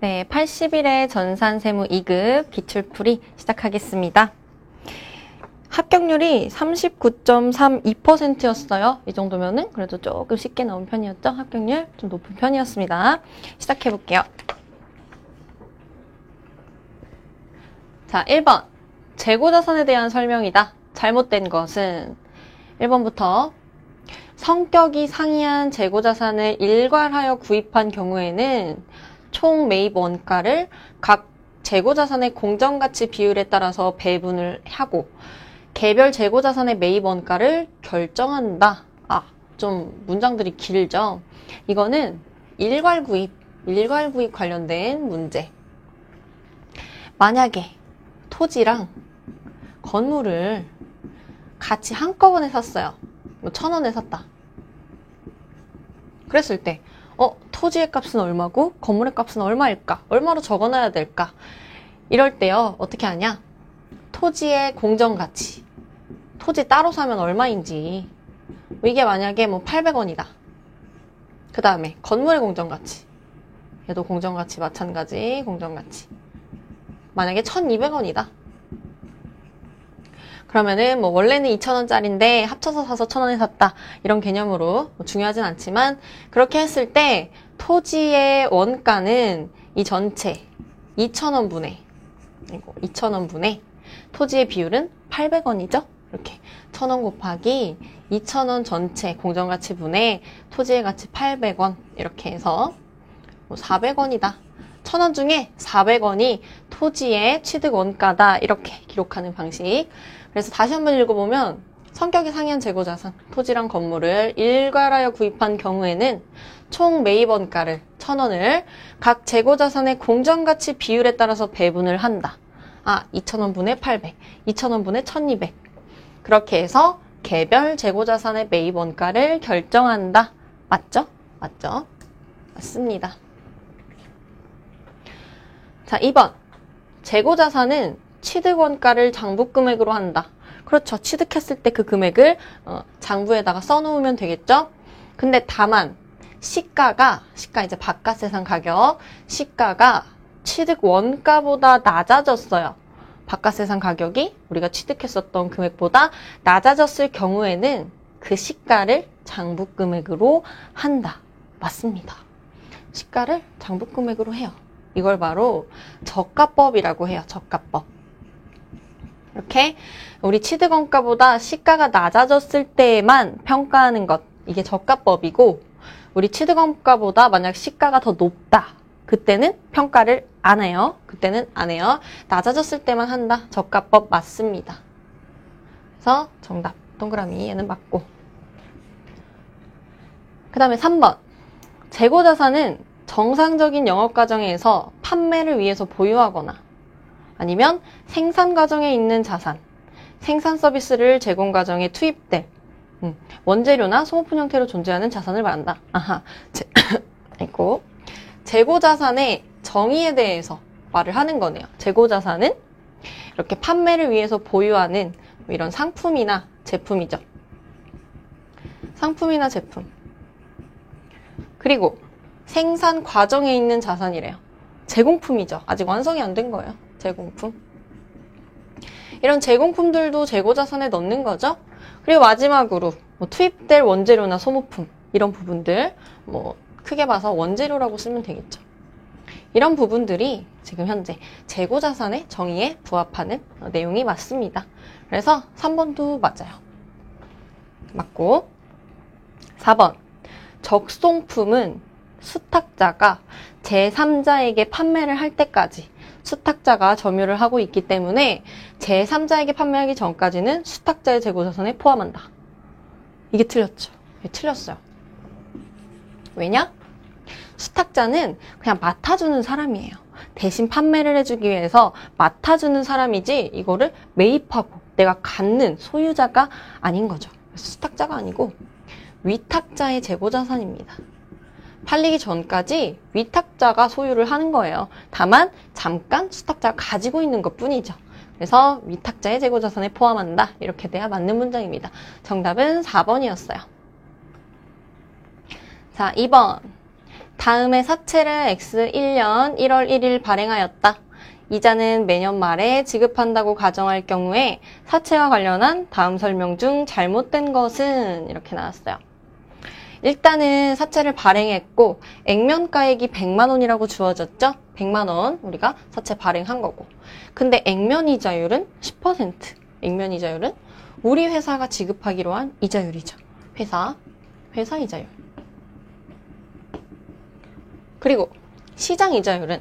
네, 81회 전산세무 2급 기출풀이 시작하겠습니다. 합격률이 39.32%였어요. 이 정도면은 그래도 조금 쉽게 나온 편이었죠. 합격률 좀 높은 편이었습니다. 시작해볼게요. 자, 1번. 재고자산에 대한 설명이다. 잘못된 것은 1번부터 성격이 상이한 재고자산을 일괄하여 구입한 경우에는 총 매입 원가를 각 재고자산의 공정가치 비율에 따라서 배분을 하고 개별 재고자산의 매입 원가를 결정한다. 좀 문장들이 길죠? 이거는 일괄 구입 관련된 문제. 만약에 토지랑 건물을 같이 한꺼번에 샀어요. 1,000원에 샀다. 그랬을 때 토지의 값은 얼마고 건물의 값은 얼마일까? 얼마로 적어놔야 될까? 이럴 때요. 어떻게 하냐? 토지의 공정가치. 토지 따로 사면 얼마인지. 이게 만약에 800원이다. 그 다음에 건물의 공정가치. 얘도 공정가치 마찬가지. 공정가치. 만약에 1,200원이다. 그러면은 원래는 2,000원짜리인데 합쳐서 사서 1,000원에 샀다. 이런 개념으로 중요하진 않지만 그렇게 했을 때 토지의 원가는 이 전체 2,000원 분의 2,000원 분의 토지의 비율은 800원이죠. 이렇게 1,000원 곱하기 2,000원 전체 공정가치 분의 토지의 가치 800원 이렇게 해서 400원이다. 1,000원 중에 400원이 토지의 취득 원가다. 이렇게 기록하는 방식. 그래서 다시 한번 읽어보면 성격이 상이한 재고자산, 토지랑 건물을 일괄하여 구입한 경우에는 총 매입 원가를 1,000원을 각 재고자산의 공정가치 비율에 따라서 배분을 한다. 2,000원 분의 800, 2,000원 분의 1,200. 그렇게 해서 개별 재고자산의 매입 원가를 결정한다. 맞죠? 맞죠? 맞습니다. 자, 2번. 재고자산은 취득원가를 장부금액으로 한다. 그렇죠. 취득했을 때 그 금액을 장부에다가 써놓으면 되겠죠? 근데 다만 시가 이제 바깥세상 가격, 시가가 취득원가보다 낮아졌어요. 바깥세상 가격이 우리가 취득했었던 금액보다 낮아졌을 경우에는 그 시가를 장부금액으로 한다. 맞습니다. 시가를 장부금액으로 해요. 이걸 바로 저가법이라고 해요. 저가법. 이렇게 우리 취득원가보다 시가가 낮아졌을 때만 평가하는 것. 이게 저가법이고 우리 취득원가보다 만약 시가가 더 높다. 그때는 평가를 안 해요. 그때는 안 해요. 낮아졌을 때만 한다. 저가법 맞습니다. 그래서 정답. 동그라미 얘는 맞고. 그 다음에 3번. 재고자산은 정상적인 영업과정에서 판매를 위해서 보유하거나 아니면 생산 과정에 있는 자산, 생산 서비스를 제공 과정에 투입될 원재료나 소모품 형태로 존재하는 자산을 말한다. 재고자산의 정의에 대해서 말을 하는 거네요. 재고자산은 이렇게 판매를 위해서 보유하는 이런 상품이나 제품이죠. 상품이나 제품. 그리고 생산 과정에 있는 자산이래요. 제공품이죠. 아직 완성이 안 된 거예요. 제공품. 이런 제공품들도 재고자산에 넣는 거죠. 그리고 마지막으로 투입될 원재료나 소모품 이런 부분들 크게 봐서 원재료라고 쓰면 되겠죠. 이런 부분들이 지금 현재 재고자산의 정의에 부합하는 내용이 맞습니다. 그래서 3번도 맞아요. 맞고 4번 적송품은 수탁자가 제3자에게 판매를 할 때까지 수탁자가 점유를 하고 있기 때문에 제3자에게 판매하기 전까지는 수탁자의 재고자산에 포함한다. 이게 틀렸죠. 이게 틀렸어요. 왜냐? 수탁자는 그냥 맡아주는 사람이에요. 대신 판매를 해주기 위해서 맡아주는 사람이지 이거를 매입하고 내가 갖는 소유자가 아닌 거죠. 그래서 수탁자가 아니고 위탁자의 재고자산입니다. 팔리기 전까지 위탁자가 소유를 하는 거예요. 다만 잠깐 수탁자가 가지고 있는 것뿐이죠. 그래서 위탁자의 재고자산에 포함한다. 이렇게 돼야 맞는 문장입니다. 정답은 4번이었어요. 자, 2번. 다음에 사채를 X1년 1월 1일 발행하였다. 이자는 매년 말에 지급한다고 가정할 경우에 사채와 관련한 다음 설명 중 잘못된 것은 이렇게 나왔어요. 일단은 사채를 발행했고 액면가액이 100만 원이라고 주어졌죠? 100만 원 우리가 사채 발행한 거고. 근데 액면이자율은 10%. 액면이자율은 우리 회사가 지급하기로 한 이자율이죠. 회사 이자율. 그리고 시장 이자율은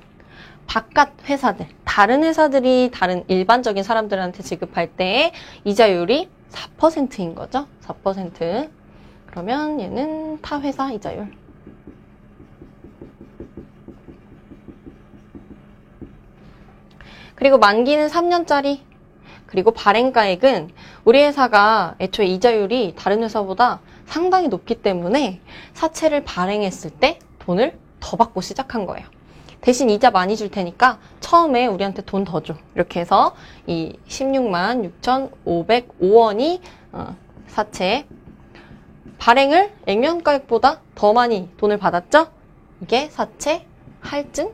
바깥 회사들, 다른 회사들이 다른 일반적인 사람들한테 지급할 때의 이자율이 4%인 거죠. 4%. 그러면 얘는 타 회사 이자율. 그리고 만기는 3년짜리. 그리고 발행가액은 우리 회사가 애초에 이자율이 다른 회사보다 상당히 높기 때문에 사채를 발행했을 때 돈을 더 받고 시작한 거예요. 대신 이자 많이 줄 테니까 처음에 우리한테 돈 더 줘. 이렇게 해서 이 16만 6,505원이 사채 발행을 액면가액보다 더 많이 돈을 받았죠? 이게 사채 할증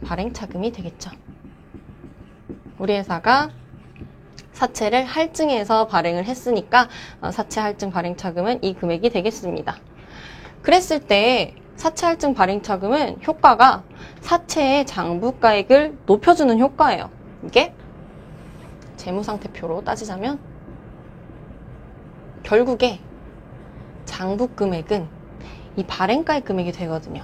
발행차금이 되겠죠. 우리 회사가 사채를 할증해서 발행을 했으니까 사채 할증 발행차금은 이 금액이 되겠습니다. 그랬을 때 사채 할증 발행차금은 효과가 사채의 장부가액을 높여주는 효과예요. 이게 재무상태표로 따지자면 결국에 장부금액은 이 발행가액 금액이 되거든요.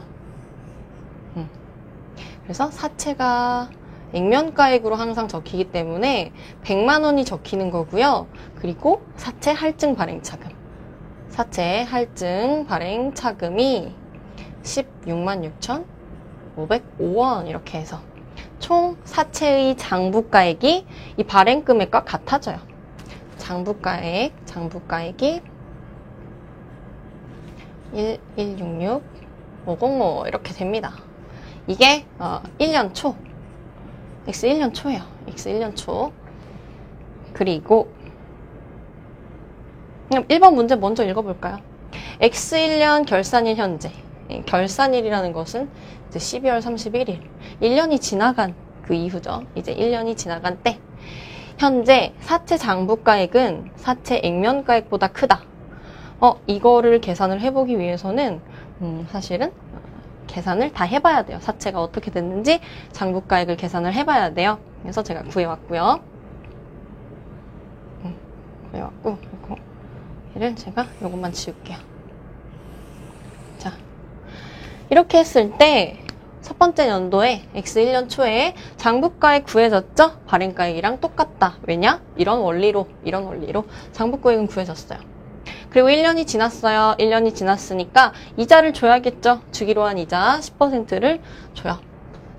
그래서 사채가 액면가액으로 항상 적히기 때문에 100만 원이 적히는 거고요. 그리고 사채 할증 발행차금. 사채 할증 발행차금이 16만 6,505원 이렇게 해서 총 사채의 장부가액이 이 발행금액과 같아져요. 장부가액이 1166 505 이렇게 됩니다. 이게 1년 초 X 1년 초예요. X 1년 초. 그리고 1번 문제 먼저 읽어볼까요? X 1년 결산일 현재. 결산일이라는 것은 이제 12월 31일. 1년이 지나간 그 이후죠. 이제 1년이 지나간 때. 현재 사채 장부가액은 사채 액면가액보다 크다. 이거를 계산을 해보기 위해서는 사실은 계산을 다 해봐야 돼요. 사채가 어떻게 됐는지 장부가액을 계산을 해봐야 돼요. 그래서 제가 구해왔고요. 구해왔고 그리고 얘를 제가 요것만 지울게요. 자, 이렇게 했을 때 첫 번째 연도에 X1년 초에 장부가액 구해졌죠? 발행가액이랑 똑같다. 왜냐? 이런 원리로 장부가액은 구해졌어요. 그리고 1년이 지났어요. 1년이 지났으니까 이자를 줘야겠죠. 주기로 한 이자 10%를 줘요.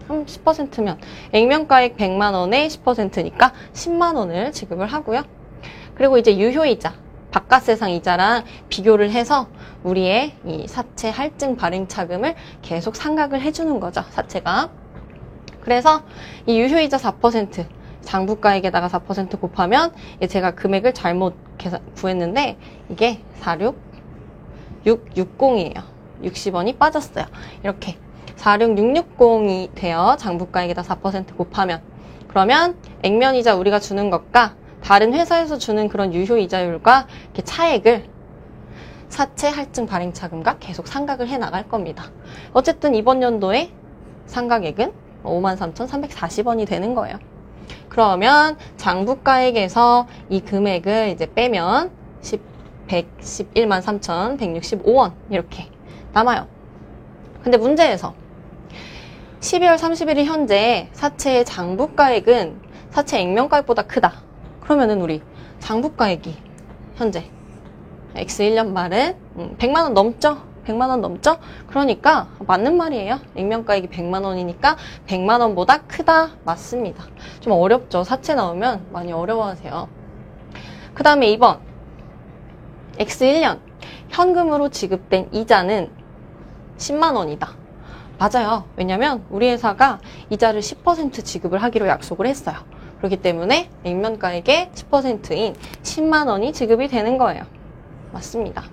그럼 10%면 액면가액 100만 원에 10%니까 10만 원을 지급을 하고요. 그리고 이제 유효이자, 바깥 세상 이자랑 비교를 해서 우리의 이 사채 할증 발행 차금을 계속 상각을 해주는 거죠. 사채가. 그래서 이 유효이자 4%, 장부가액에다가 4% 곱하면 제가 금액을 잘못 구했는데 이게 46660이에요. 60원이 빠졌어요. 이렇게 46660이 돼요. 장부가액에다 4% 곱하면. 그러면 액면이자 우리가 주는 것과 다른 회사에서 주는 그런 유효이자율과 이렇게 차액을 사채 할증 발행차금과 계속 상각을 해 나갈 겁니다. 어쨌든 이번 연도에 상각액은 53,340원이 되는 거예요. 그러면 장부가액에서 이 금액을 이제 빼면 111만 3,165원 이렇게 남아요. 근데 문제에서 12월 31일 현재 사채의 장부가액은 사채 액면가액보다 크다. 그러면은 우리 장부가액이 현재 X1년 말은 100만 원 넘죠? 100만 원 넘죠? 그러니까 맞는 말이에요. 액면가액이 100만 원이니까 100만 원보다 크다. 맞습니다. 좀 어렵죠? 사채 나오면 많이 어려워하세요. 그 다음에 2번 X1년 현금으로 지급된 이자는 10만 원이다. 맞아요. 왜냐면 우리 회사가 이자를 10% 지급을 하기로 약속을 했어요. 그렇기 때문에 액면가액의 10%인 10만 원이 지급이 되는 거예요. 맞습니다.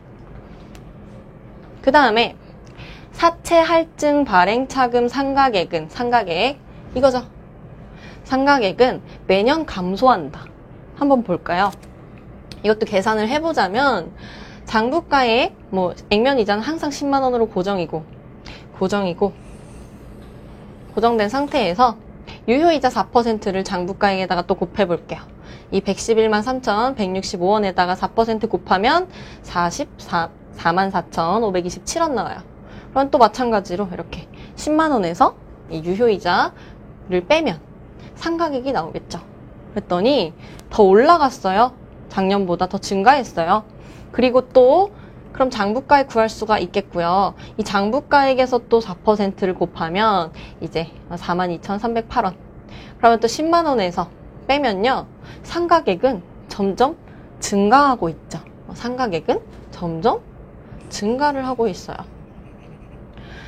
그 다음에 사채 할증 발행 차금 상각액은 상각액 이거죠. 상각액은 매년 감소한다. 한번 볼까요? 이것도 계산을 해보자면 장부가액 뭐 액면 이자는 항상 10만 원으로 고정이고 고정된 상태에서 유효이자 4%를 장부가액에다가 또 곱해볼게요. 이 111만 3,165원에다가 4% 곱하면 44,527원 나와요. 그럼 또 마찬가지로 이렇게 10만 원에서 이 유효이자를 빼면 상각액이 나오겠죠. 그랬더니 더 올라갔어요. 작년보다 더 증가했어요. 그리고 또 그럼 장부가액 구할 수가 있겠고요. 이 장부가액에서 또 4%를 곱하면 이제 42,308원. 그러면 또 10만 원에서 빼면요. 상각액은 점점 증가하고 있죠. 상각액은 점점 증가를 하고 있어요.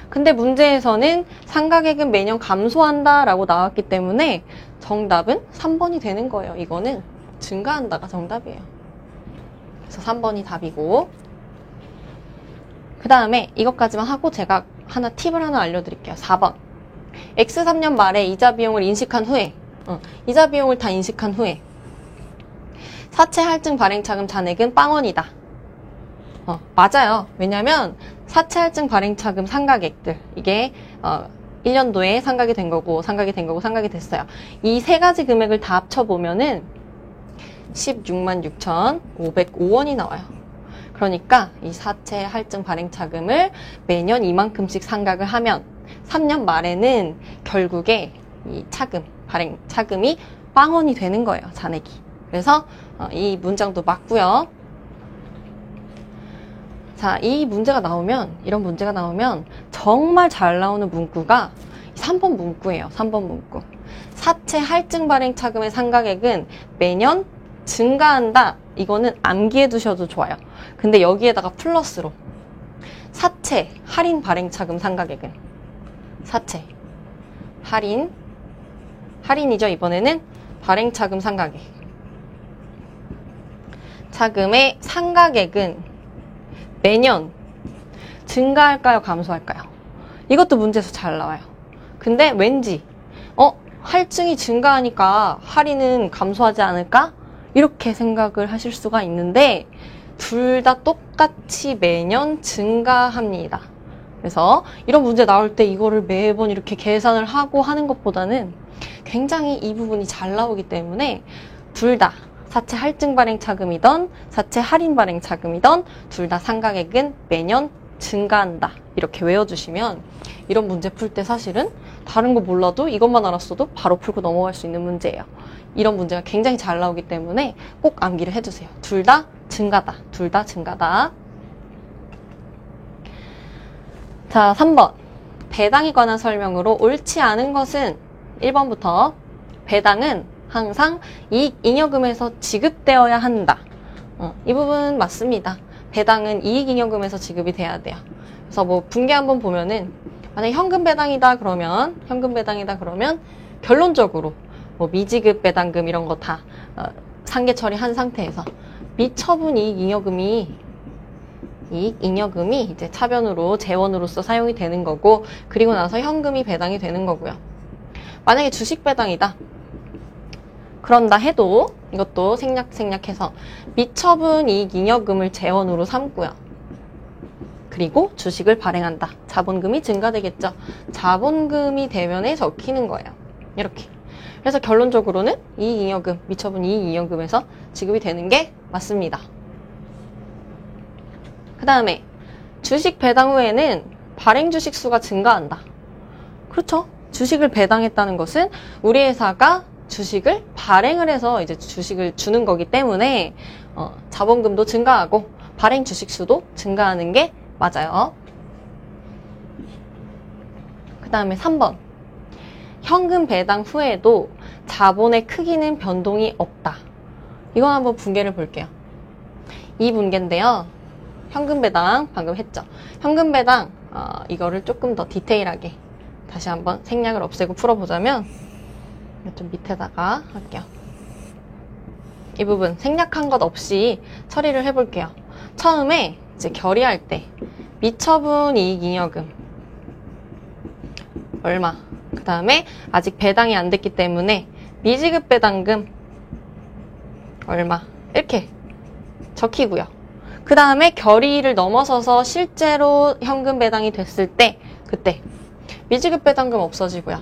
근데 문제에서는 상각액은 매년 감소한다 라고 나왔기 때문에 정답은 3번이 되는 거예요. 이거는 증가한다가 정답이에요. 그래서 3번이 답이고, 그 다음에 이것까지만 하고 제가 팁을 하나 알려드릴게요. 4번. X3년 말에 이자 비용을 인식한 후에 이자 비용을 다 인식한 후에 사채 할증 발행 차금 잔액은 빵원이다. 맞아요. 왜냐면 사채 할증 발행 차금 상각액들 이게 1년도에 상각이 된 거고 상각이 됐어요. 이 세 가지 금액을 다 합쳐보면은 16만 6,505원이 나와요. 그러니까 이 사채 할증 발행 차금을 매년 이만큼씩 상각을 하면 3년 말에는 결국에 이 발행 차금이 빵원이 되는 거예요. 잔액이. 그래서 이 문장도 맞고요. 자, 이 문제가 나오면, 이런 문제가 나오면 정말 잘 나오는 문구가 3번 문구예요. 3번 문구. 사채 할증 발행 차금의 상각액은 매년 증가한다. 이거는 암기해 두셔도 좋아요. 근데 여기에다가 플러스로 사채 할인 발행 차금 상각액은 사채 할인이죠. 이번에는 발행 차금 상각액. 차금의 상각액은 매년 증가할까요? 감소할까요? 이것도 문제에서 잘 나와요. 근데 왠지 할증이 증가하니까 할인은 감소하지 않을까? 이렇게 생각을 하실 수가 있는데 둘 다 똑같이 매년 증가합니다. 그래서 이런 문제 나올 때 이거를 매번 이렇게 계산을 하고 하는 것보다는 굉장히 이 부분이 잘 나오기 때문에 둘 다 사채 할증 발행 차금이던 사채 할인 발행 차금이던 둘 다 상각액은 매년 증가한다. 이렇게 외워주시면 이런 문제 풀 때 사실은 다른 거 몰라도 이것만 알았어도 바로 풀고 넘어갈 수 있는 문제예요. 이런 문제가 굉장히 잘 나오기 때문에 꼭 암기를 해주세요. 둘 다 증가다. 둘 다 증가다. 자, 3번. 배당에 관한 설명으로 옳지 않은 것은 1번부터 배당은 항상 이익잉여금에서 지급되어야 한다. 이 부분 맞습니다. 배당은 이익잉여금에서 지급이 돼야 돼요. 그래서 뭐 분계 한번 보면은 만약에 현금 배당이다 그러면 결론적으로 뭐 미지급 배당금 이런 거 다 상계 처리한 상태에서 미처분 이익잉여금이 이제 차변으로 재원으로서 사용이 되는 거고, 그리고 나서 현금이 배당이 되는 거고요. 만약에 주식 배당이다 그런다 해도 이것도 생략해서 미처분 이익잉여금을 재원으로 삼고요. 그리고 주식을 발행한다. 자본금이 증가되겠죠. 자본금이 대면에 적히는 거예요. 이렇게. 그래서 결론적으로는 이익잉여금, 미처분 이익잉여금에서 지급이 되는 게 맞습니다. 그 다음에 주식 배당 후에는 발행 주식 수가 증가한다. 그렇죠. 주식을 배당했다는 것은 우리 회사가 주식을 발행을 해서 이제 주식을 주는 거기 때문에 자본금도 증가하고 발행 주식 수도 증가하는 게 맞아요. 그 다음에 3번. 현금 배당 후에도 자본의 크기는 변동이 없다. 이건 한번 분계를 볼게요. 이 분계인데요. 현금 배당 방금 했죠. 현금 배당 이거를 조금 더 디테일하게 다시 한번 생략을 없애고 풀어보자면 좀 밑에다가 할게요. 이 부분 생략한 것 없이 처리를 해볼게요. 처음에 이제 결의할 때 미처분 이익잉여금 얼마. 그 다음에 아직 배당이 안 됐기 때문에 미지급 배당금 얼마. 이렇게 적히고요. 그 다음에 결의를 넘어서서 실제로 현금 배당이 됐을 때 그때 미지급 배당금 없어지고요.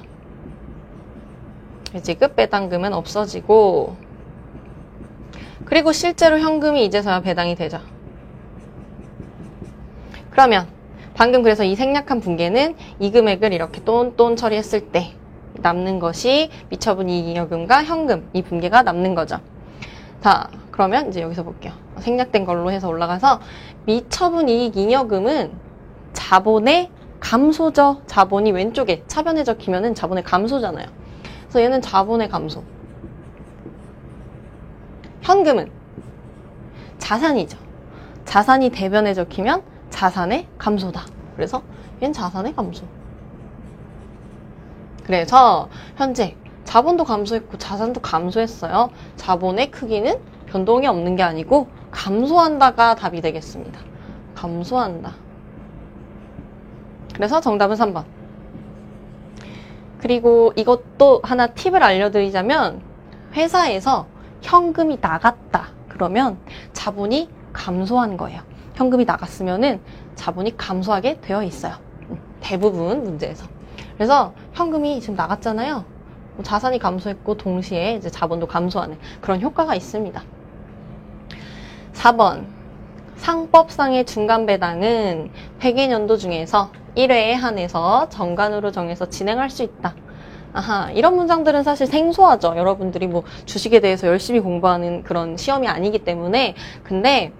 미지급 배당금은 없어지고 그리고 실제로 현금이 이제서야 배당이 되죠. 그러면 방금 그래서 이 생략한 분계는 이 금액을 이렇게 똔똔 처리했을 때 남는 것이 미처분 이익잉여금과 현금 이 분계가 남는 거죠. 자, 그러면 이제 여기서 볼게요. 생략된 걸로 해서 올라가서 미처분 이익잉여금은 자본의 감소죠. 자본이 왼쪽에 차변에 적히면은 자본의 감소잖아요. 그래서 얘는 자본의 감소. 현금은 자산이죠. 자산이 대변에 적히면 자산의 감소다. 그래서 얘는 자산의 감소. 그래서 현재 자본도 감소했고 자산도 감소했어요. 자본의 크기는 변동이 없는 게 아니고 감소한다가 답이 되겠습니다. 감소한다. 그래서 정답은 3번. 그리고 이것도 하나 팁을 알려드리자면 회사에서 현금이 나갔다. 그러면 자본이 감소한 거예요. 현금이 나갔으면은 자본이 감소하게 되어 있어요. 대부분 문제에서. 그래서 현금이 지금 나갔잖아요. 자산이 감소했고 동시에 이제 자본도 감소하는 그런 효과가 있습니다. 4번. 상법상의 중간배당은 회계연도 중에서 1회에 한해서 정간으로 정해서 진행할 수 있다. 아하, 이런 문장들은 사실 생소하죠. 여러분들이 뭐 주식에 대해서 열심히 공부하는 그런 시험이 아니기 때문에. 근데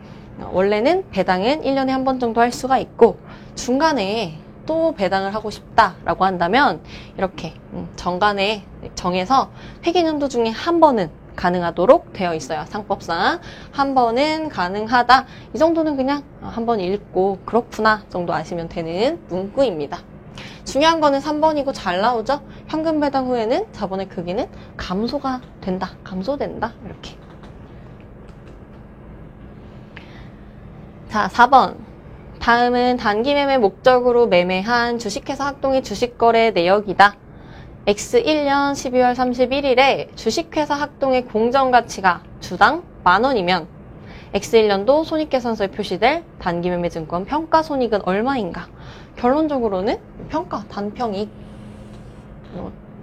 원래는 배당은 1년에 한 번 정도 할 수가 있고 중간에 또 배당을 하고 싶다라고 한다면 이렇게 정간에 정해서 회계연도 중에 한 번은 가능하도록 되어 있어요. 상법상 한 번은 가능하다. 이 정도는 그냥 한 번 읽고 그렇구나 정도 아시면 되는 문구입니다. 중요한 거는 3번이고 잘 나오죠? 현금 배당 후에는 자본의 크기는 감소가 된다. 감소된다. 이렇게. 자, 4번. 다음은 단기 매매 목적으로 매매한 주식회사 학동의 주식거래 내역이다. X1년 12월 31일에 주식회사 학동의 공정가치가 주당 10,000원이면 X1년도 손익계산서에 표시될 단기매매증권 평가손익은 얼마인가? 결론적으로는 평가, 단평이익,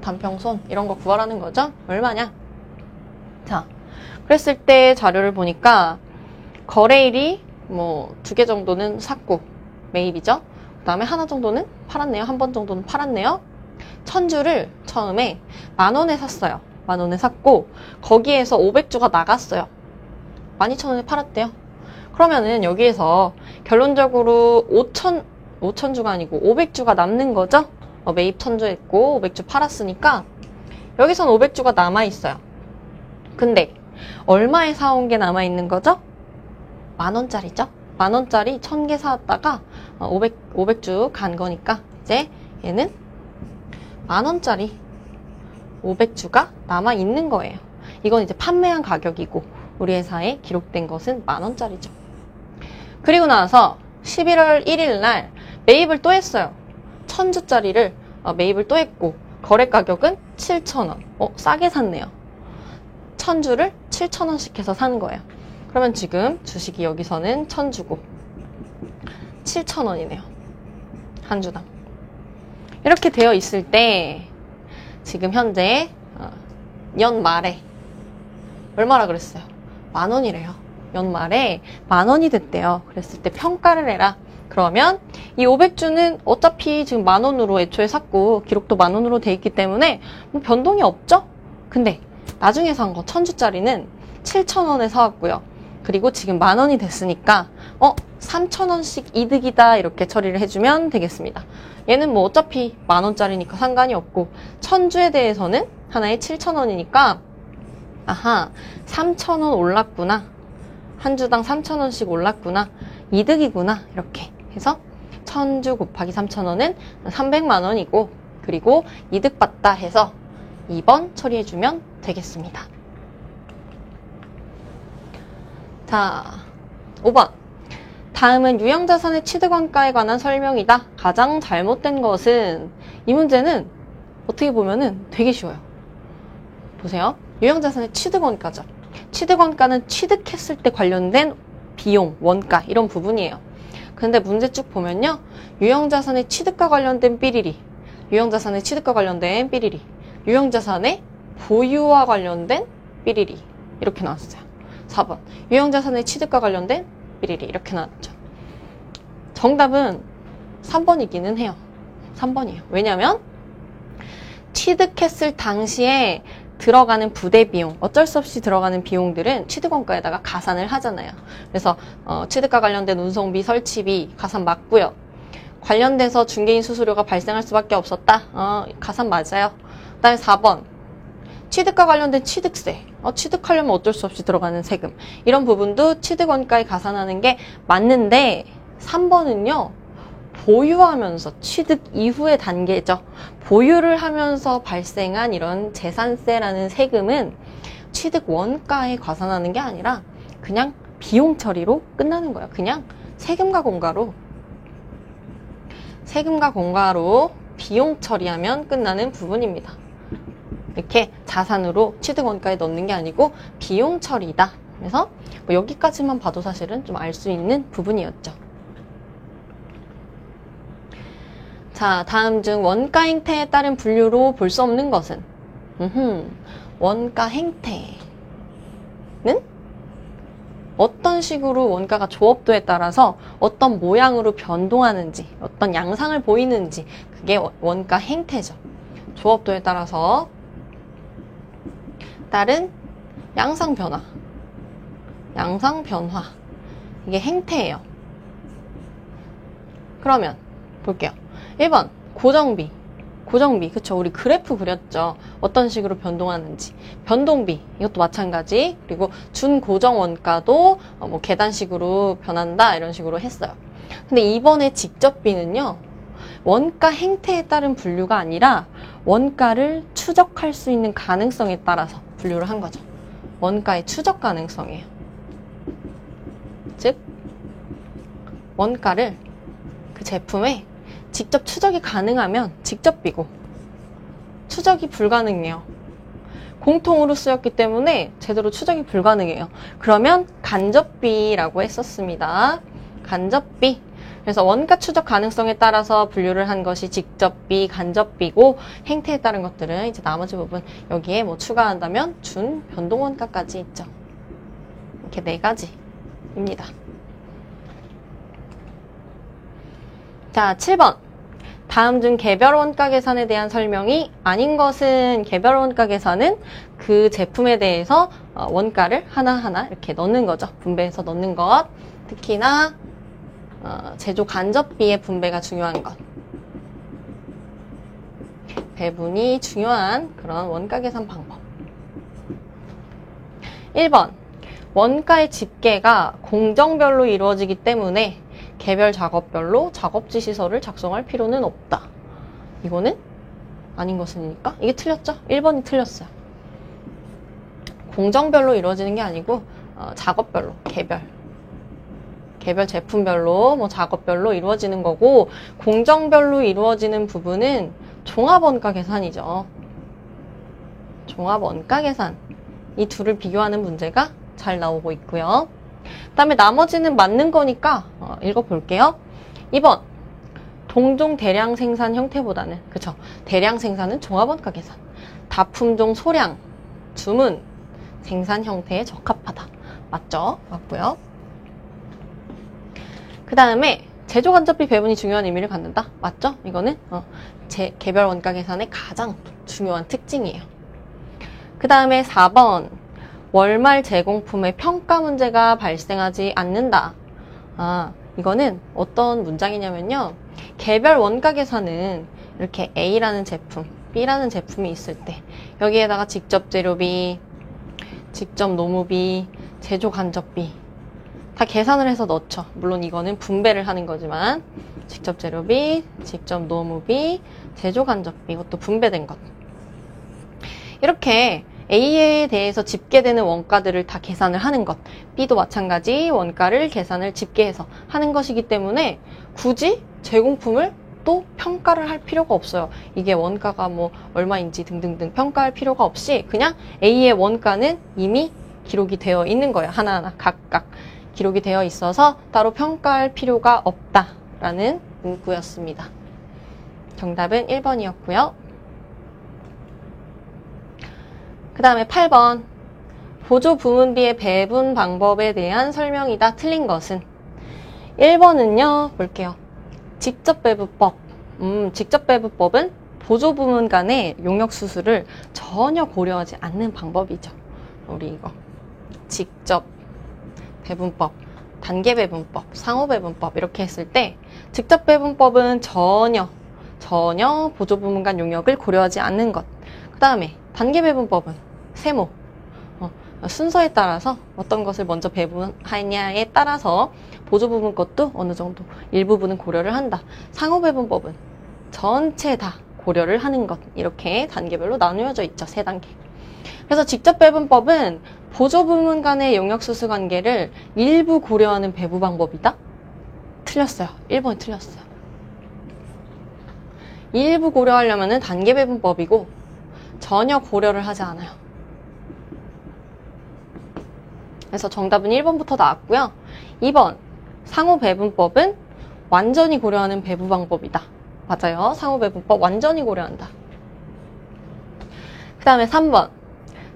단평손 이런 거 구하라는 거죠? 얼마냐? 자, 그랬을 때 자료를 보니까 거래일이 뭐 2개 정도는 샀고 매입이죠? 그 다음에 하나 정도는 팔았네요. 한 번 정도는 팔았네요. 1000주를 처음에 10,000원에 샀어요. 10,000원에 샀고 거기에서 500주가 나갔어요. 12,000원에 팔았대요. 그러면은 여기에서 결론적으로 5,000주가 아니고 500주가 남는 거죠? 매입 1000주 했고 500주 팔았으니까 여기선 500주가 남아있어요. 근데 얼마에 사온 게 남아있는 거죠? 10,000원짜리죠? 10,000원짜리 1000개 사왔다가 500주 간 거니까 이제 얘는 10,000원짜리 500주가 남아있는 거예요. 이건 이제 판매한 가격이고 우리 회사에 기록된 것은 10,000원짜리죠. 그리고 나서 11월 1일 날 매입을 또 했어요. 1000주짜리를 매입을 또 했고 거래 가격은 7,000원. 싸게 샀네요. 1000주를 7,000원씩 해서 산 거예요. 그러면 지금 주식이 여기서는 1000주고 7,000원이네요. 한 주당. 이렇게 되어 있을 때 지금 현재 연말에 얼마라 그랬어요? 10,000원이래요. 연말에 10,000원이 됐대요. 그랬을 때 평가를 해라. 그러면 이 500주는 어차피 지금 10,000원으로 애초에 샀고 기록도 10,000원으로 돼 있기 때문에 뭐 변동이 없죠? 근데 나중에 산 거 1000주짜리는 7,000원에 사왔고요. 그리고 지금 10,000원이 됐으니까 3,000원씩 이득이다 이렇게 처리를 해주면 되겠습니다. 얘는 뭐 어차피 10,000원짜리니까 상관이 없고 1000주에 대해서는 하나에 7,000원이니까 아하 3,000원 올랐구나. 한 주당 3,000원씩 올랐구나. 이득이구나. 이렇게 해서 1000주 곱하기 3,000원은 300만 원이고 그리고 이득 봤다 해서 2번 처리해주면 되겠습니다. 자, 5번. 다음은 유형자산의 취득원가에 관한 설명이다. 가장 잘못된 것은, 이 문제는 어떻게 보면은 되게 쉬워요. 보세요. 유형자산의 취득원가죠. 취득원가는 취득했을 때 관련된 비용, 원가 이런 부분이에요. 근데 문제 쭉 보면요. 유형자산의 취득과 관련된 삐리리, 유형자산의 취득과 관련된 삐리리, 유형자산의 보유와 관련된 삐리리 이렇게 나왔어요. 4번 유형자산의 취득과 관련된 삐리리 이렇게 나왔죠. 정답은 3번이기는 해요. 3번이에요. 왜냐면 취득했을 당시에 들어가는 부대 비용, 어쩔 수 없이 들어가는 비용들은 취득원가에다가 가산을 하잖아요. 그래서 취득과 관련된 운송비, 설치비 가산 맞고요. 관련돼서 중개인 수수료가 발생할 수밖에 없었다. 가산 맞아요. 그 다음에 4번 취득과 관련된 취득세, 취득하려면 어쩔 수 없이 들어가는 세금, 이런 부분도 취득원가에 가산하는 게 맞는데 3번은요. 보유하면서 취득 이후의 단계죠. 보유를 하면서 발생한 이런 재산세라는 세금은 취득 원가에 가산하는 게 아니라 그냥 비용 처리로 끝나는 거예요. 그냥 세금과 공과로 비용 처리하면 끝나는 부분입니다. 이렇게 자산으로 취득 원가에 넣는 게 아니고 비용 처리다. 그래서 뭐 여기까지만 봐도 사실은 좀 알 수 있는 부분이었죠. 자, 다음 중 원가 행태에 따른 분류로 볼 수 없는 것은? 원가 행태는 어떤 식으로 원가가 조업도에 따라서 어떤 모양으로 변동하는지, 어떤 양상을 보이는지, 그게 원가 행태죠. 조업도에 따라서 따른 양상 변화, 이게 행태예요. 그러면 볼게요. 1번 고정비, 그쵸? 우리 그래프 그렸죠. 어떤 식으로 변동하는지. 변동비, 이것도 마찬가지. 그리고 준고정 원가도 뭐 계단식으로 변한다 이런 식으로 했어요. 근데 이번에 직접비는요, 원가 행태에 따른 분류가 아니라 원가를 추적할 수 있는 가능성에 따라서 분류를 한 거죠. 원가의 추적 가능성이에요. 즉 원가를 그 제품에 직접 추적이 가능하면 직접비고, 추적이 불가능해요. 공통으로 쓰였기 때문에 제대로 추적이 불가능해요. 그러면 간접비라고 했었습니다. 간접비. 그래서 원가 추적 가능성에 따라서 분류를 한 것이 직접비, 간접비고, 행태에 따른 것들은 이제 나머지 부분 여기에 뭐 추가한다면 준 변동원가까지 있죠. 이렇게 4가지입니다. 자, 7번. 다음 중 개별 원가 계산에 대한 설명이 아닌 것은? 개별 원가 계산은 그 제품에 대해서 원가를 하나하나 이렇게 넣는 거죠. 분배해서 넣는 것. 특히나 제조 간접비의 분배가 중요한 것. 배분이 중요한 그런 원가 계산 방법. 1번. 원가의 집계가 공정별로 이루어지기 때문에 개별 작업별로 작업지 시설을 작성할 필요는 없다. 이거는 아닌 것이니까 이게 틀렸죠? 1번이 틀렸어요. 공정별로 이루어지는 게 아니고 작업별로, 개별 제품별로, 뭐 작업별로 이루어지는 거고, 공정별로 이루어지는 부분은 종합원가 계산이죠. 종합원가 계산. 이 둘을 비교하는 문제가 잘 나오고 있고요. 그 다음에 나머지는 맞는 거니까 읽어볼게요. 2번 동종 대량 생산 형태보다는, 그쵸? 대량 생산은 종합원가 계산. 다품종 소량, 주문, 생산 형태에 적합하다. 맞죠? 맞고요. 그 다음에 제조 간접비 배분이 중요한 의미를 갖는다. 맞죠? 이거는 개별 원가 계산의 가장 중요한 특징이에요. 그 다음에 4번 월말 제공품의 평가 문제가 발생하지 않는다. 이거는 어떤 문장이냐면요. 개별 원가 계산은 이렇게 A라는 제품, B라는 제품이 있을 때 여기에다가 직접 재료비, 직접 노무비, 제조 간접비 다 계산을 해서 넣죠. 물론 이거는 분배를 하는 거지만 직접 재료비, 직접 노무비, 제조 간접비, 이것도 분배된 것. 이렇게 A에 대해서 집계되는 원가들을 다 계산을 하는 것. B도 마찬가지 원가를 계산을 집계해서 하는 것이기 때문에 굳이 제공품을 또 평가를 할 필요가 없어요. 이게 원가가 뭐 얼마인지 등등등 평가할 필요가 없이 그냥 A의 원가는 이미 기록이 되어 있는 거예요. 하나하나 각각 기록이 되어 있어서 따로 평가할 필요가 없다라는 문구였습니다. 정답은 1번이었고요. 그 다음에 8번. 보조 부문비의 배분 방법에 대한 설명이다. 틀린 것은? 1번은요. 볼게요. 직접배분법. 직접배분법은 보조 부문 간의 용역 수수를 전혀 고려하지 않는 방법이죠. 우리 이거. 직접 배분법, 단계 배분법, 상호 배분법 이렇게 했을 때 직접 배분법은 전혀 보조 부문 간 용역을 고려하지 않는 것. 그 다음에 단계 배분법은 세모. 순서에 따라서 어떤 것을 먼저 배분하냐에 따라서 보조 부분 것도 어느 정도 일부분은 고려를 한다. 상호 배분법은 전체 다 고려를 하는 것. 이렇게 단계별로 나누어져 있죠. 3단계. 그래서 직접 배분법은 보조 부문 간의 용역 수수 관계를 일부 고려하는 배분 방법이다? 틀렸어요. 1번이 틀렸어요. 일부 고려하려면 단계 배분법이고 전혀 고려를 하지 않아요. 그래서 정답은 1번부터 나왔고요. 2번, 상호 배분법은 완전히 고려하는 배분 방법이다. 맞아요. 상호 배분법 완전히 고려한다. 그 다음에 3번,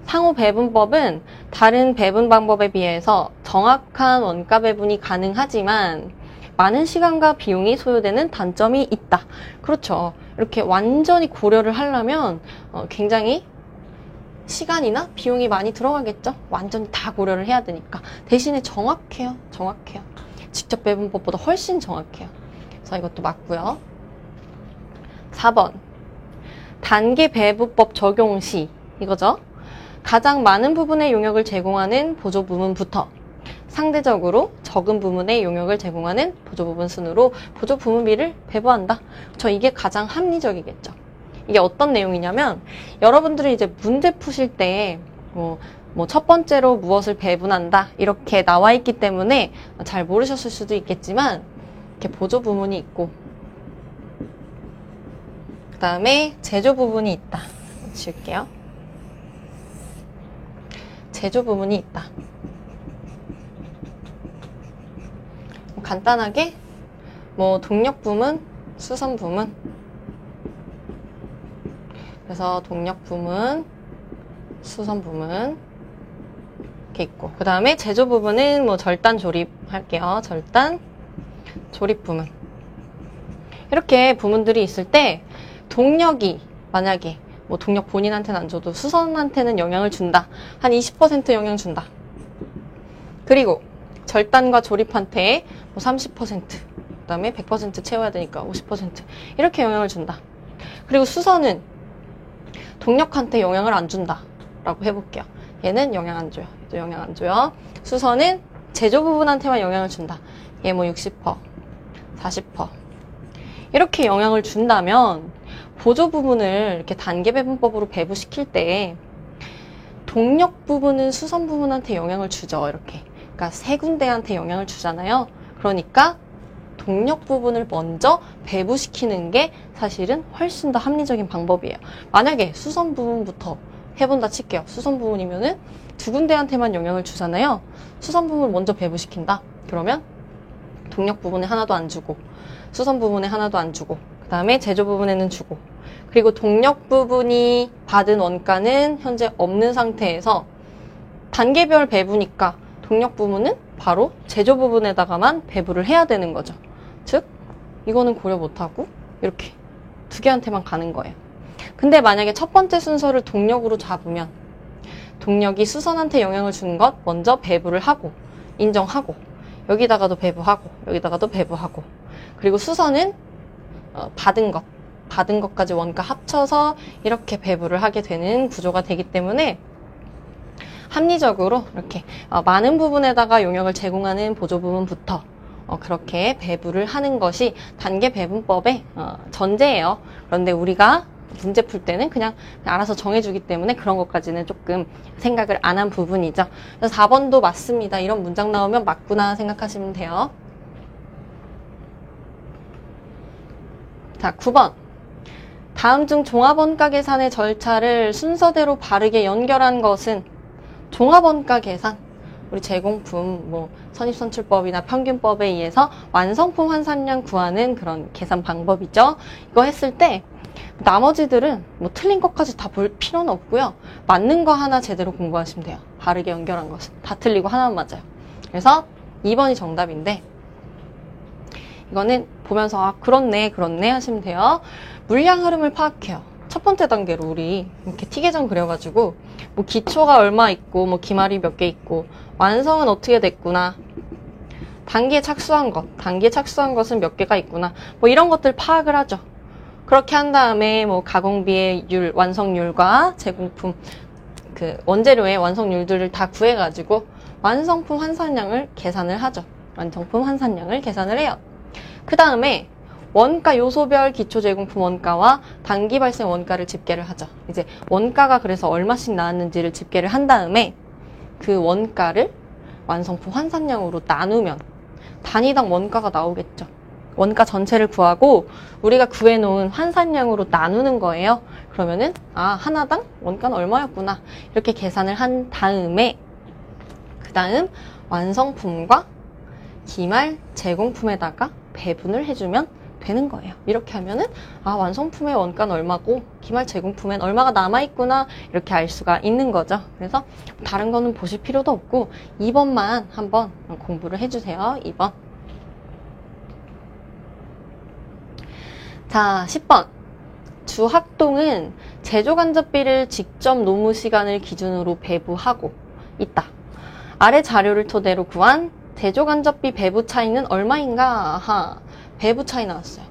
상호 배분법은 다른 배분 방법에 비해서 정확한 원가 배분이 가능하지만 많은 시간과 비용이 소요되는 단점이 있다. 그렇죠. 이렇게 완전히 고려를 하려면 굉장히 시간이나 비용이 많이 들어가겠죠. 완전히 다 고려를 해야 되니까. 대신에 정확해요. 직접 배분법보다 훨씬 정확해요. 그래서 이것도 맞고요. 4번. 단계 배분법 적용 시 이거죠. 가장 많은 부분의 용역을 제공하는 보조 부문부터 상대적으로 적은 부분의 용역을 제공하는 보조 부문 순으로 보조 부문비를 배부한다. 이게 가장 합리적이겠죠. 이게 어떤 내용이냐면 여러분들이 이제 문제 푸실 때 첫 번째로 무엇을 배분한다 이렇게 나와 있기 때문에 잘 모르셨을 수도 있겠지만 이렇게 보조 부문이 있고 그 다음에 제조 부분이 있다. 지울게요. 제조 부분이 있다. 간단하게 동력 부문, 수선 부문. 그래서 동력 부문, 수선 부문 이렇게 있고 그 다음에 제조 부분은 절단 조립 할게요. 절단 조립 부문. 이렇게 부문들이 있을 때 동력이 만약에 동력 본인한테는 안 줘도 수선한테는 영향을 준다. 한 20% 영향 준다. 그리고 절단과 조립한테 30%, 그 다음에 100% 채워야 되니까 50% 이렇게 영향을 준다. 그리고 수선은 동력한테 영향을 안 준다 라고 해볼게요. 얘는 영향 안 줘요. 얘도 영향 안 줘요. 수선은 제조 부분한테만 영향을 준다. 얘 60%, 40% 이렇게 영향을 준다면 보조 부분을 이렇게 단계 배분법으로 배부시킬 때 동력 부분은 수선 부분한테 영향을 주죠. 이렇게. 그러니까 세 군데한테 영향을 주잖아요. 그러니까 동력 부분을 먼저 배부시키는 게 사실은 훨씬 더 합리적인 방법이에요. 만약에 수선 부분부터 해본다 칠게요. 수선 부분이면은 두 군데한테만 영향을 주잖아요. 수선 부분을 먼저 배부시킨다. 그러면 동력 부분에 하나도 안 주고 수선 부분에 하나도 안 주고 그 다음에 제조 부분에는 주고 그리고 동력 부분이 받은 원가는 현재 없는 상태에서 단계별 배부니까 동력 부분은 바로 제조 부분에다가만 배부를 해야 되는 거죠. 즉 이거는 고려 못하고 이렇게 두 개한테만 가는 거예요. 근데 만약에 첫 번째 순서를 동력으로 잡으면 동력이 수선한테 영향을 주는 것 먼저 배부를 하고 인정하고 여기다가도 배부하고 여기다가도 배부하고 그리고 수선은 받은 것까지 원가 합쳐서 이렇게 배부를 하게 되는 구조가 되기 때문에 합리적으로 이렇게 많은 부분에다가 용역을 제공하는 보조 부분부터 그렇게 배부를 하는 것이 단계 배분법의 전제예요. 그런데 우리가 문제 풀 때는 그냥 알아서 정해주기 때문에 그런 것까지는 조금 생각을 안 한 부분이죠. 그래서 4번도 맞습니다. 이런 문장 나오면 맞구나 생각하시면 돼요. 자, 9번. 다음 중 종합원가 계산의 절차를 순서대로 바르게 연결한 것은 종합원가 계산, 우리 제공품, 선입선출법이나 평균법에 의해서 완성품 환산량 구하는 그런 계산 방법이죠. 이거 했을 때 나머지들은 틀린 것까지 다 볼 필요는 없고요. 맞는 거 하나 제대로 공부하시면 돼요. 바르게 연결한 것은. 다 틀리고 하나만 맞아요. 그래서 2번이 정답인데 이거는 보면서 그렇네 하시면 돼요. 물량 흐름을 파악해요. 첫 번째 단계로 우리 이렇게 T계정 그려가지고 기초가 얼마 있고 기말이 몇 개 있고 완성은 어떻게 됐구나, 단기에 착수한 것은 몇 개가 있구나, 이런 것들 파악을 하죠. 그렇게 한 다음에 가공비의 율, 완성률과 제공품 원재료의 완성률들을 다 구해가지고 완성품 환산량을 계산을 하죠. 완성품 환산량을 계산을 해요. 그 다음에 원가 요소별 기초 제공품 원가와 단기 발생 원가를 집계를 하죠. 이제 원가가 그래서 얼마씩 나왔는지를 집계를 한 다음에 그 원가를 완성품 환산량으로 나누면 단위당 원가가 나오겠죠. 원가 전체를 구하고 우리가 구해놓은 환산량으로 나누는 거예요. 그러면은 하나당 원가는 얼마였구나 이렇게 계산을 한 다음에 그 다음 완성품과 기말 제공품에다가 배분을 해주면 되는 거예요. 이렇게 하면은 완성품의 원가는 얼마고 기말 제공품엔 얼마가 남아있구나 이렇게 알 수가 있는 거죠. 그래서 다른 거는 보실 필요도 없고 2번만 한번 공부를 해주세요. 2번. 자, 10번. 주학동은 제조간접비를 직접 노무 시간을 기준으로 배부하고 있다. 아래 자료를 토대로 구한 제조간접비 배부 차이는 얼마인가? 배부 차이 나왔어요.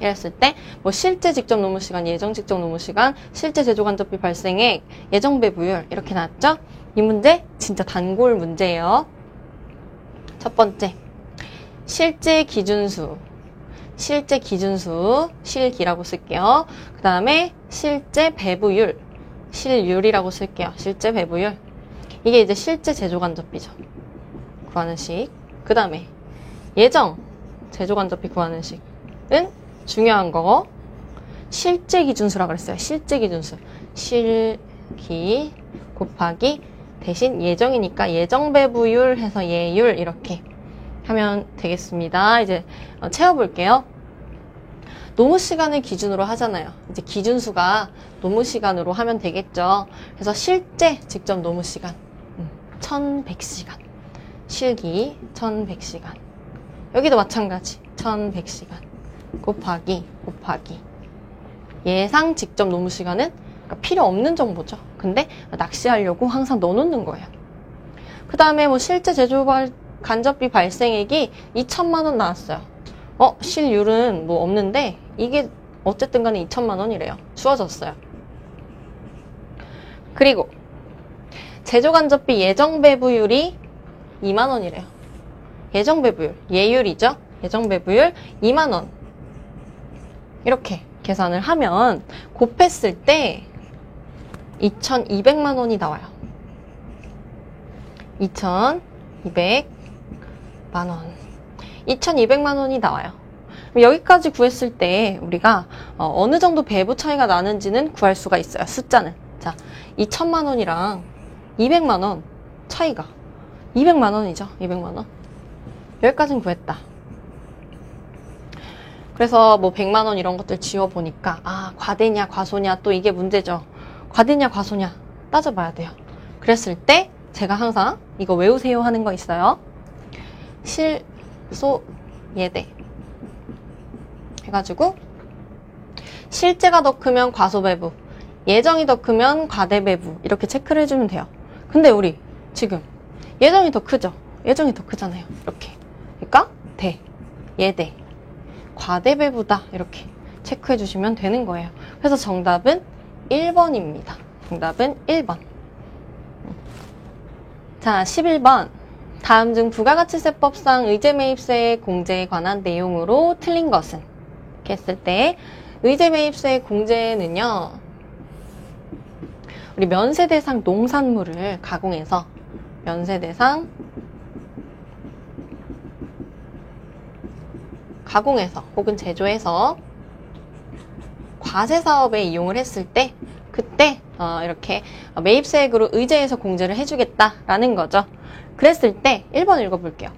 이랬을 때 실제 직접 노무 시간, 예정 직접 노무 시간, 실제 제조간접비 발생액, 예정 배부율 이렇게 나왔죠? 이 문제 진짜 단골 문제예요. 첫 번째, 실제 기준수, 실기라고 쓸게요. 그 다음에 실제 배부율, 실율이라고 쓸게요. 실제 배부율. 이게 이제 실제 제조간접비죠. 구하는 식. 그 다음에 예정 제조간접비 구하는 식은 중요한 거 실제 기준수라고 그랬어요. 실제 기준수. 실기 곱하기 대신 예정이니까 예정 배부율 해서 예율 이렇게 하면 되겠습니다. 이제 채워볼게요. 노무 시간을 기준으로 하잖아요. 이제 기준수가 노무 시간으로 하면 되겠죠. 그래서 실제 직접 노무 시간 1100시간. 실기 1100시간. 여기도 마찬가지 1100시간 곱하기 예상 직접 노무 시간은 필요 없는 정보죠. 근데 낚시하려고 항상 넣어놓는 거예요. 그 다음에 실제 제조 간접비 발생액이 2천만 원 나왔어요. 실율은 없는데 이게 어쨌든 간에 2천만 원이래요. 주어졌어요. 그리고 제조 간접비 예정 배부율이 2만 원이래요. 예정 배부율, 예율이죠. 예정 배부율 2만 원. 이렇게 계산을 하면 곱했을 때 2,200만 원이 나와요. 2,200만 원. 2,200만 원이 나와요. 여기까지 구했을 때 우리가 어느 정도 배부 차이가 나는지는 구할 수가 있어요. 숫자는. 자, 2천만 원이랑 200만 원 차이가 200만 원이죠. 200만 원. 여기까지는 구했다. 그래서 100만 원 이런 것들 지워보니까 과대냐 과소냐 또 이게 문제죠. 과대냐 과소냐 따져봐야 돼요. 그랬을 때 제가 항상 이거 외우세요 하는 거 있어요. 실소예대 해가지고 실제가 더 크면 과소배부, 예정이 더 크면 과대배부 이렇게 체크를 해주면 돼요. 근데 우리 지금 예정이 더 크죠? 예정이 더 크잖아요. 이렇게. 그러니까 예대, 과대배부다 이렇게 체크해 주시면 되는 거예요. 그래서 정답은 1번입니다. 정답은 1번. 자, 11번. 다음 중 부가가치세법상 의제매입세의 공제에 관한 내용으로 틀린 것은? 이렇게 했을 때 의제 매입세 공제는요, 우리 면세대상 농산물을 가공해서 면세대상 가공해서 혹은 제조해서 과세사업에 이용을 했을 때 그때 이렇게 매입세액으로 의제해서 공제를 해주겠다라는 거죠. 그랬을 때 1번 읽어볼게요.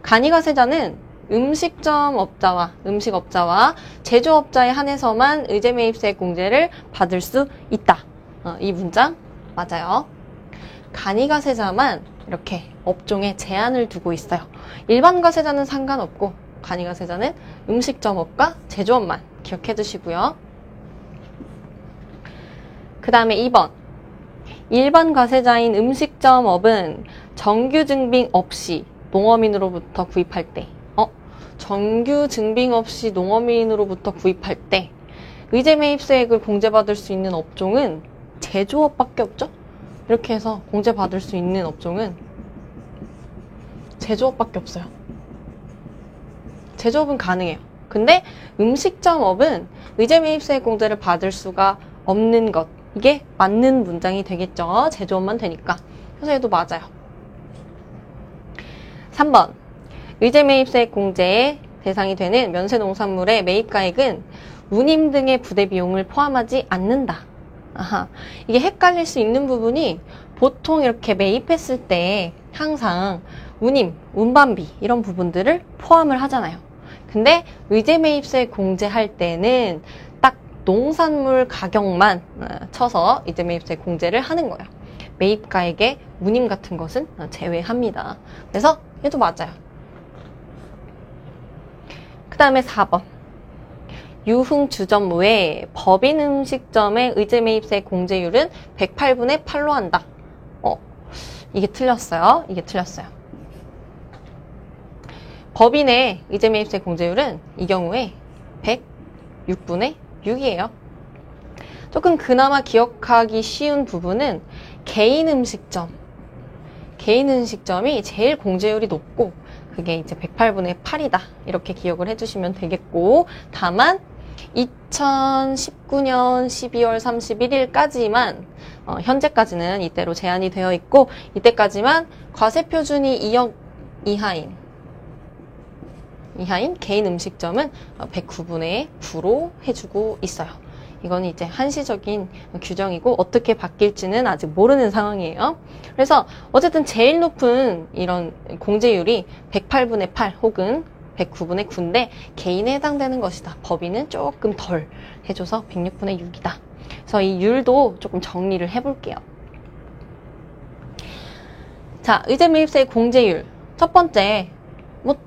간이가세자는 음식업자와 제조업자에 한해서만 의제 매입세 공제를 받을 수 있다. 이 문장 맞아요. 간이가세자만 이렇게 업종에 제한을 두고 있어요. 일반 가세자는 상관없고 간이가세자는 음식점업과 제조업만 기억해 두시고요. 그 다음에 2번. 일반 과세자인 음식점업은 정규 증빙 없이 농어민으로부터 구입할 때, 정규 증빙 없이 농어민으로부터 구입할 때 의제 매입세액을 공제받을 수 있는 업종은 제조업밖에 없죠? 이렇게 해서 공제받을 수 있는 업종은 제조업밖에 없어요. 제조업은 가능해요. 근데 음식점업은 의제 매입세액 공제를 받을 수가 없는 것. 이게 맞는 문장이 되겠죠. 제조업만 되니까. 그래서 얘도 맞아요. 3번. 의제 매입세액 공제의 대상이 되는 면세농산물의 매입가액은 운임 등의 부대 비용을 포함하지 않는다. 아하. 이게 헷갈릴 수 있는 부분이 보통 이렇게 매입했을 때 항상 운임, 운반비 이런 부분들을 포함을 하잖아요. 근데 의제 매입세 공제할 때는 딱 농산물 가격만 쳐서 의제 매입세 공제를 하는 거예요. 매입가액의 운임 같은 것은 제외합니다. 그래서 얘도 맞아요. 그 다음에 4번. 유흥주점 외에 법인 음식점의 의제 매입세 공제율은 108분의 8로 한다. 이게 틀렸어요. 이게 틀렸어요. 법인의 의제 매입세 공제율은 이 경우에 106분의 6이에요. 조금 그나마 기억하기 쉬운 부분은 개인 음식점이 제일 공제율이 높고 그게 이제 108분의 8이다. 이렇게 기억을 해주시면 되겠고, 다만 2019년 12월 31일까지만 현재까지는 이때로 제한이 되어 있고 이때까지만 과세표준이 2억 이하인 개인 음식점은 109분의 9로 해주고 있어요. 이건 이제 한시적인 규정이고 어떻게 바뀔지는 아직 모르는 상황이에요. 그래서 어쨌든 제일 높은 이런 공제율이 108분의 8 혹은 109분의 9인데 개인에 해당되는 것이다. 법인은 조금 덜 해줘서 106분의 6이다. 그래서 이 율도 조금 정리를 해볼게요. 자, 의제 매입세 공제율. 첫 번째,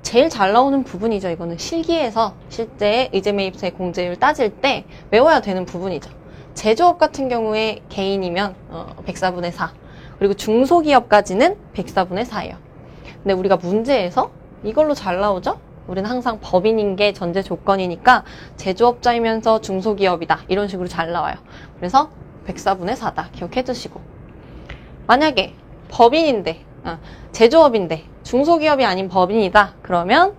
제일 잘 나오는 부분이죠. 이거는 실기에서 실제 의제 매입세 공제율 따질 때 외워야 되는 부분이죠. 제조업 같은 경우에 개인이면 104분의 4. 그리고 중소기업까지는 104분의 4예요. 근데 우리가 문제에서 이걸로 잘 나오죠? 우리는 항상 법인인 게 전제 조건이니까 제조업자이면서 중소기업이다. 이런 식으로 잘 나와요. 그래서 104분의 4다. 기억해 두시고. 만약에 법인인데, 제조업인데 중소기업이 아닌 법인이다. 그러면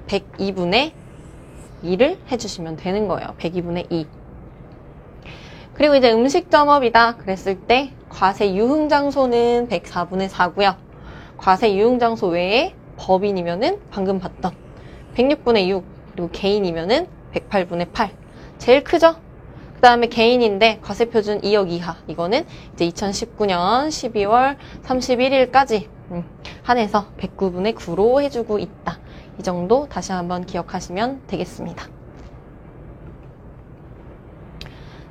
102분의 2를 해주시면 되는 거예요. 102분의 2. 그리고 이제 음식점업이다. 그랬을 때 과세 유흥장소는 104분의 4고요. 과세 유흥장소 외에 법인이면은 방금 봤던 106분의 6, 그리고 개인이면은 108분의 8. 제일 크죠? 그 다음에 개인인데 과세표준 2억 이하. 이거는 이제 2019년 12월 31일까지 한해서 109분의 9로 해주고 있다. 이 정도 다시 한번 기억하시면 되겠습니다.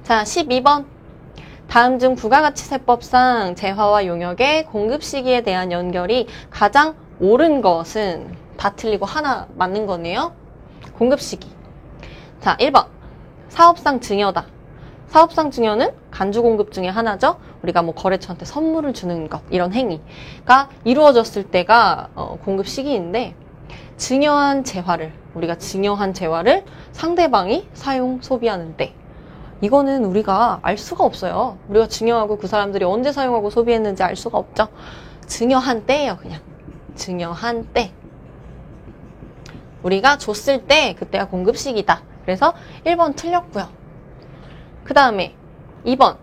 자, 12번. 다음 중 부가가치세법상 재화와 용역의 공급 시기에 대한 연결이 가장 옳은 것은 다 틀리고 하나 맞는 거네요. 공급 시기. 자, 1번. 사업상 증여다. 사업상 증여는 간주 공급 중에 하나죠. 우리가 거래처한테 선물을 주는 것, 이런 행위가 이루어졌을 때가 공급 시기인데, 우리가 증여한 재화를 상대방이 사용, 소비하는 때, 이거는 우리가 알 수가 없어요. 우리가 증여하고 그 사람들이 언제 사용하고 소비했는지 알 수가 없죠. 증여한 때예요, 그냥. 증여한 때. 우리가 줬을 때 그때가 공급 시기다. 그래서 1번 틀렸고요. 그 다음에 2번.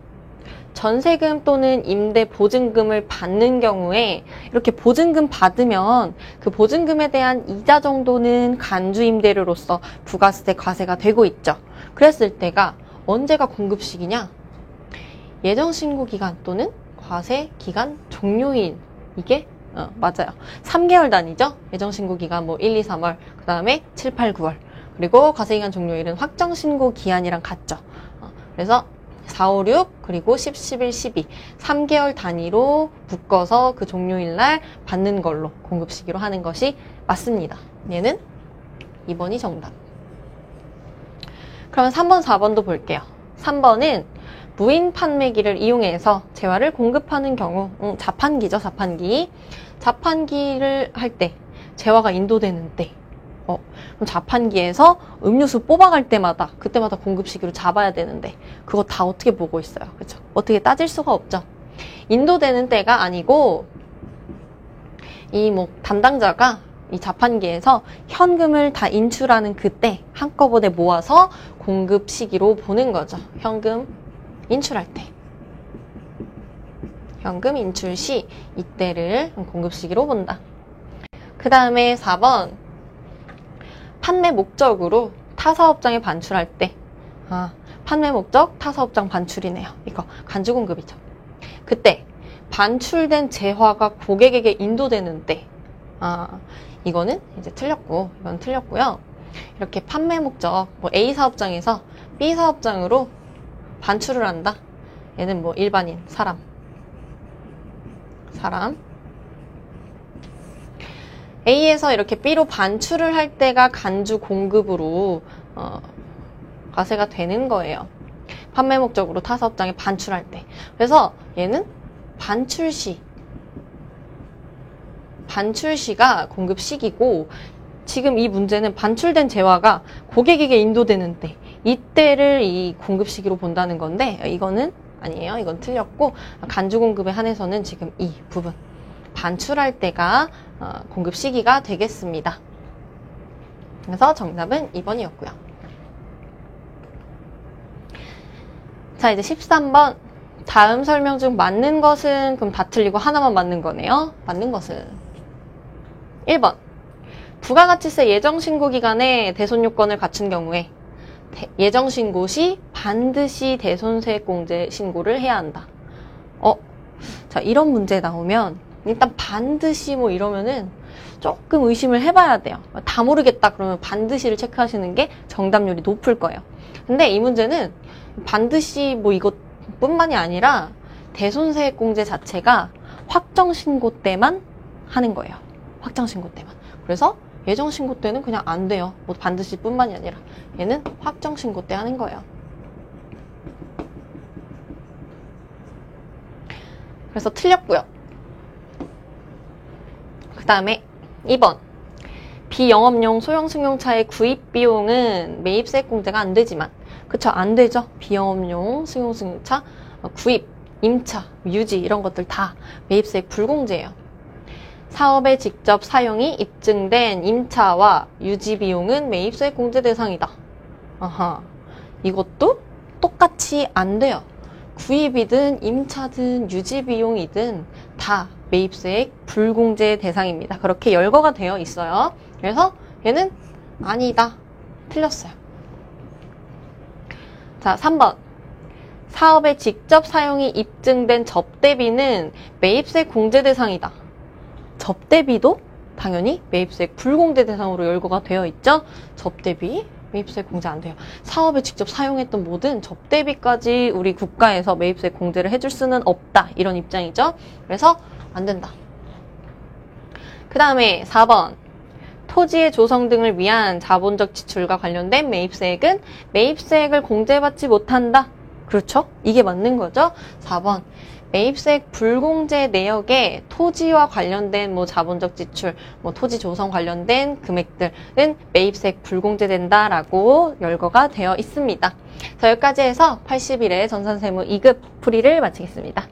전세금 또는 임대 보증금을 받는 경우에 이렇게 보증금 받으면 그 보증금에 대한 이자 정도는 간주 임대료로서 부가세 과세가 되고 있죠. 그랬을 때가 언제가 공급 시기냐? 예정 신고 기간 또는 과세 기간 종료일. 이게 맞아요. 3개월 단위죠. 예정 신고 기간 뭐 1, 2, 3월, 그 다음에 7, 8, 9월. 그리고 과세 기간 종료일은 확정 신고 기한이랑 같죠. 그래서 4, 5, 6, 그리고 10, 11, 12. 3개월 단위로 묶어서 그 종료일 날 받는 걸로 공급 시기로 하는 것이 맞습니다. 얘는 2번이 정답. 그러면 3번, 4번도 볼게요. 3번은 무인 판매기를 이용해서 재화를 공급하는 경우, 자판기죠, 자판기. 자판기를 할 때, 재화가 인도되는 때, 그럼 자판기에서 음료수 뽑아갈 때마다, 그때마다 공급 시기로 잡아야 되는데, 그거 다 어떻게 보고 있어요? 그죠? 어떻게 따질 수가 없죠? 인도되는 때가 아니고, 담당자가 이 자판기에서 현금을 다 인출하는 그때 한꺼번에 모아서 공급 시기로 보는 거죠. 현금 인출할 때. 현금 인출 시 이때를 공급 시기로 본다. 그 다음에 4번. 판매 목적으로 타사업장에 반출할 때. 판매 목적 타사업장 반출이네요. 이거 간주 공급이죠. 그때 반출된 재화가 고객에게 인도되는 때. 이거는 이제 틀렸고, 이건 틀렸고요. 이렇게 판매 목적, A 사업장에서 B 사업장으로 반출을 한다. 얘는 일반인, 사람. A에서 이렇게 B로 반출을 할 때가 간주 공급으로, 과세가 되는 거예요. 판매 목적으로 타 사업장에 반출할 때. 그래서 얘는 반출시가 공급 시기고, 지금 이 문제는 반출된 재화가 고객에게 인도되는 때, 이때를 이 공급 시기로 본다는 건데, 이거는 아니에요. 이건 틀렸고, 간주 공급에 한해서는 지금 이 부분, 반출할 때가 공급 시기가 되겠습니다. 그래서 정답은 2번이었고요. 자, 이제 13번. 다음 설명 중 맞는 것은, 그럼 다 틀리고 하나만 맞는 거네요. 맞는 것은 1번. 부가가치세 예정신고 기간에 대손 요건을 갖춘 경우에 예정신고 시 반드시 대손세액공제 신고를 해야 한다. 자, 이런 문제 나오면 일단 반드시 이러면은 조금 의심을 해봐야 돼요. 다 모르겠다 그러면 반드시를 체크하시는 게 정답률이 높을 거예요. 근데 이 문제는 반드시 이것뿐만이 아니라 대손세액공제 자체가 확정신고 때만 하는 거예요. 확정신고 때만. 그래서 예정신고 때는 그냥 안 돼요. 반드시 뿐만이 아니라 얘는 확정신고 때 하는 거예요. 그래서 틀렸고요. 그 다음에 2번. 비영업용 소형 승용차의 구입 비용은 매입세액 공제가 안 되지만, 그쵸? 안 되죠? 비영업용 소형 승용차 구입, 임차, 유지 이런 것들 다 매입세액 불공제예요. 사업에 직접 사용이 입증된 임차와 유지 비용은 매입세액 공제 대상이다. 이것도 똑같이 안 돼요. 구입이든 임차든 유지 비용이든 다 매입세액 불공제 대상입니다. 그렇게 열거가 되어 있어요. 그래서 얘는 아니다. 틀렸어요. 자, 3번. 사업에 직접 사용이 입증된 접대비는 매입세액 공제 대상이다. 접대비도 당연히 매입세액 불공제 대상으로 열거가 되어 있죠. 접대비 매입세액 공제 안 돼요. 사업에 직접 사용했던 모든 접대비까지 우리 국가에서 매입세액 공제를 해줄 수는 없다. 이런 입장이죠. 그래서 안 된다. 그 다음에 4번. 토지의 조성 등을 위한 자본적 지출과 관련된 매입세액은 매입세액을 공제받지 못한다. 그렇죠? 이게 맞는 거죠? 4번. 매입세액 불공제 내역에 토지와 관련된 자본적 지출, 토지 조성 관련된 금액들은 매입세액 불공제된다라고 열거가 되어 있습니다. 자, 여기까지 해서 81회 전산세무 2급 풀이를 마치겠습니다.